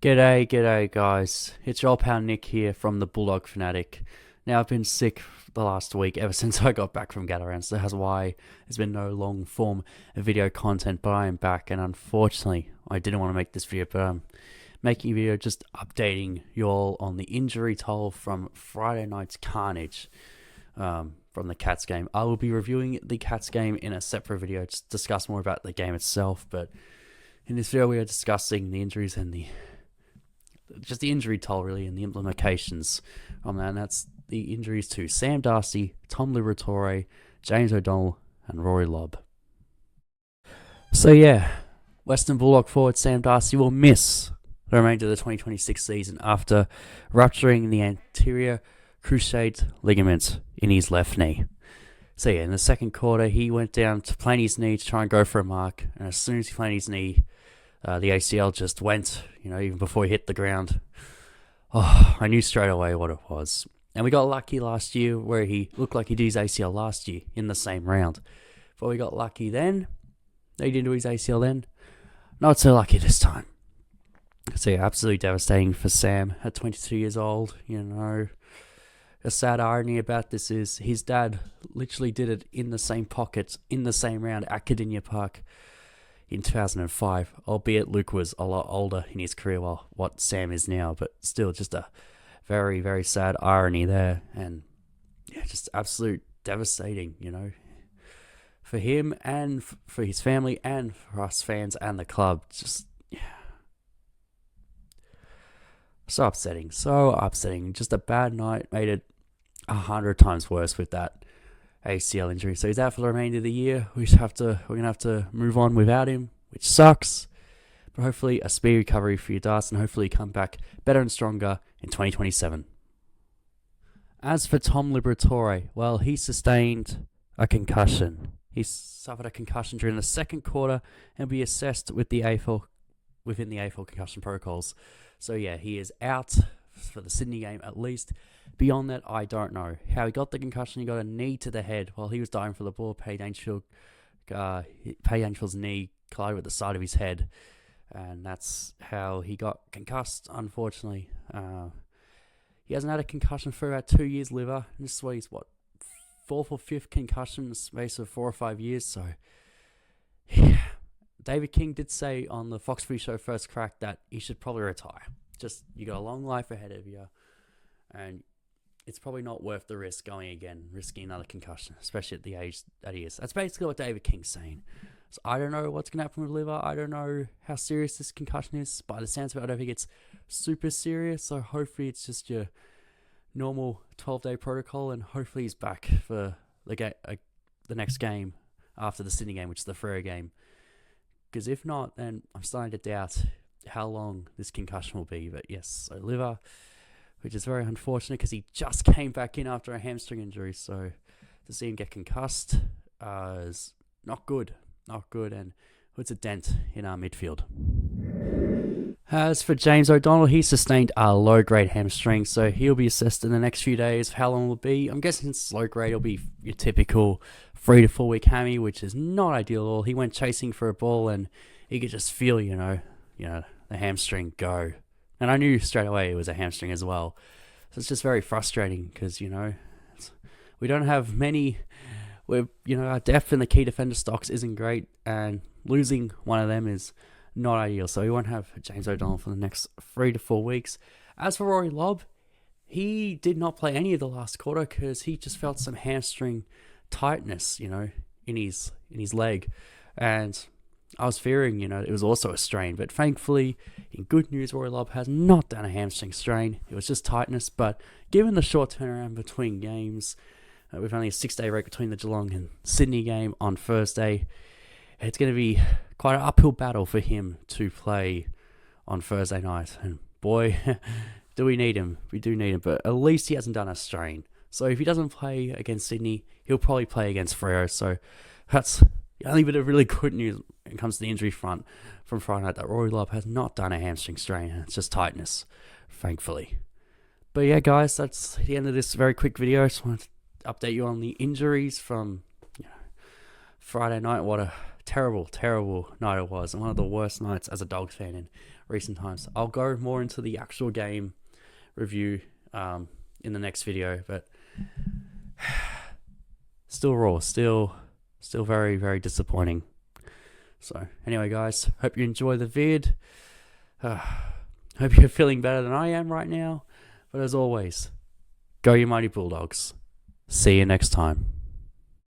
G'day guys. It's your old pal Nick here from the Bulldog Fanatic. Now I've been sick the last week ever since I got back from Round, so that's why there's been no long form video content, but I am back and unfortunately I didn't want to make this video, but I'm making a video just updating you all on the injury toll from Friday night's carnage from the Cats game. I will be reviewing the Cats game in a separate video to discuss more about the game itself, but in this video we are discussing the injuries and the injury toll really and the implications on that, and that's the injuries to Sam Darcy, Tom Liberatore, James O'Donnell and Rory Lobb. So yeah, Western Bulldog forward Sam Darcy will miss the remainder of the 2026 season after rupturing the anterior cruciate ligament in his left knee. So yeah, in the second quarter he went down to plant his knee to try and go for a mark, and as soon as he planted his knee, the ACL just went, even before he hit the ground. Oh, I knew straight away what it was. And we got lucky last year where he looked like he did his ACL last year in the same round. But we got lucky then. He didn't do his ACL then. Not so lucky this time. So yeah, absolutely devastating for Sam at 22 years old. A sad irony about this is his dad literally did it in the same pocket, in the same round at Cardinia Park in 2005, albeit Luke was a lot older in his career while what Sam is now, but still just a very, very sad irony there, and yeah, just absolute devastating, for him and for his family and for us fans and the club. Just, yeah. So upsetting. Just a bad night made it 100 times worse with that ACL injury. So he's out for the remainder of the year. We're gonna have to move on without him, which sucks. But hopefully a speedy recovery for your Darcy, and hopefully come back better and stronger in 2027. As for Tom Liberatore, well, he sustained a concussion. He suffered a concussion during the second quarter and will be assessed with the AFL within the AFL concussion protocols. So yeah, he is out for the Sydney game at least. Beyond that, I don't know how he got the concussion. He got a knee to the head while he was diving for the ball. Paddy Dangerfield's knee collided with the side of his head, and that's how he got concussed, unfortunately. He hasn't had a concussion for about 2 years, liver. And this is his fourth or fifth concussion in the space of 4 or 5 years. So, yeah. David King did say on the Fox Free Show First Crack that he should probably retire. Just, you got a long life ahead of you, and it's probably not worth the risk going again, risking another concussion, especially at the age that he is. That's basically what David King's saying. So I don't know what's going to happen with liver. I don't know how serious this concussion is. By the sounds of it, I don't think it's super serious. So hopefully it's just your normal 12-day protocol, and hopefully he's back for the next game after the Sydney game, which is the Freo game. Because if not, then I'm starting to doubt how long this concussion will be. But yes, so liver, which is very unfortunate because he just came back in after a hamstring injury. So to see him get concussed is not good, and puts a dent in our midfield. As for James O'Donnell, he sustained a low-grade hamstring, so he'll be assessed in the next few days. How long will it be? I'm guessing it's low-grade. It'll be your typical 3 to 4 week hammy, which is not ideal at all. He went chasing for a ball, and he could just feel, the hamstring go. And I knew straight away it was a hamstring as well. So it's just very frustrating because, we don't have many. Our depth in the key defender stocks isn't great, and losing one of them is not ideal. So we won't have James O'Donnell for the next 3 to 4 weeks. As for Rory Lobb, he did not play any of the last quarter because he just felt some hamstring tightness, in his leg, and I was fearing, it was also a strain. But thankfully, in good news, Rory Lobb has not done a hamstring strain. It was just tightness. But given the short turnaround between games, with only a 6-day break between the Geelong and Sydney game on Thursday, it's going to be quite an uphill battle for him to play on Thursday night. And boy, do we need him. We do need him. But at least he hasn't done a strain. So if he doesn't play against Sydney, he'll probably play against Freo. So that's the only bit of really good news when it comes to the injury front from Friday night, that Rory Lobb has not done a hamstring strain. It's just tightness, thankfully. But yeah, guys, that's the end of this very quick video. I just wanted to update you on the injuries from Friday night. What a terrible night it was. And one of the worst nights as a Dogs fan in recent times. I'll go more into the actual game review in the next video, but still raw, still very, very disappointing. So anyway, guys, hope you enjoy the vid. Hope you're feeling better than I am right now. But as always, go you mighty Bulldogs. See you next time.